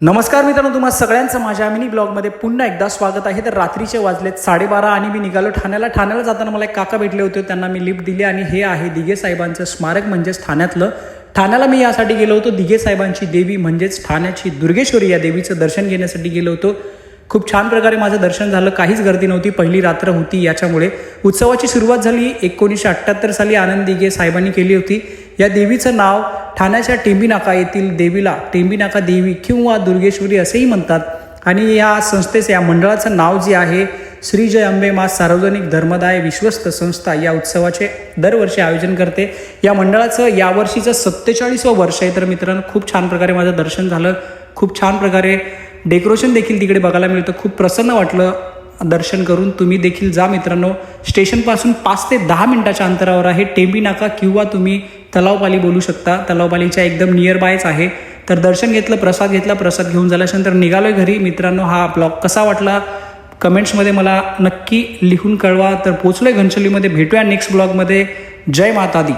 नमस्कार मित्रांनो, तुम्हा सगळ्यांचं माझ्या मिनी ब्लॉगमध्ये पुन्हा एकदा स्वागत आहे. तर रात्रीचे वाजलेत 12:30 आणि मी निघालो ठाण्याला जाताना मला एक काका भेटले होते. त्यांना मी लिफ्ट दिली आणि हे आहे दिघे साहेबांचं स्मारक म्हणजेच ठाण्याला मी यासाठी गेलो होतो. दिघे साहेबांची देवी म्हणजेच ठाण्याची दुर्गेश्वरी या देवीचं दर्शन घेण्यासाठी गेलो होतो. खूप छान प्रकारे माझं दर्शन झालं. काहीच गर्दी नव्हती. पहिली रात्र होती, याच्यामुळे उत्सवाची सुरुवात झाली 1978 साली आनंद दिघे साहेबांनी केली होती. या देवीचं नाव ठाण्याच्या टेंबी नाका येथील देवीला टेंबी नाका देवी किंवा दुर्गेश्वरी असेही म्हणतात. आणि या संस्थेचं या मंडळाचं नाव जे आहे श्री जय अंबे मा सार्वजनिक धर्मदाय विश्वस्त संस्था या उत्सवाचे दरवर्षी आयोजन करते. या मंडळाचं यावर्षीचं 47वं वर्ष आहे. तर मित्रांनो, खूप छान प्रकारे माझं दर्शन झालं. खूप छान प्रकारे डेकोरेशन देखील तिकडे बघायला मिळतं. खूप प्रसन्न वाटलं दर्शन करून. तुम्ही देखील जा मित्रांनो. स्टेशनपासून 5 ते 10 मिनिटाच्या अंतरावर आहे टेंबी नाका, किंवा तुम्ही तलावपाली बोलू शकता. तलावपालीच्या एकदम नियर बायच आहे. तर दर्शन घेतलं, प्रसाद घेतला. प्रसाद घेऊन झाल्यानंतर निघालोय घरी. मित्रांनो, हा ब्लॉग कसा वाटला कमेंट्समध्ये मला नक्की लिहून कळवा. तर पोचलोय घनशोलीमध्ये. भेटूया नेक्स्ट ब्लॉगमध्ये. जय माता दी.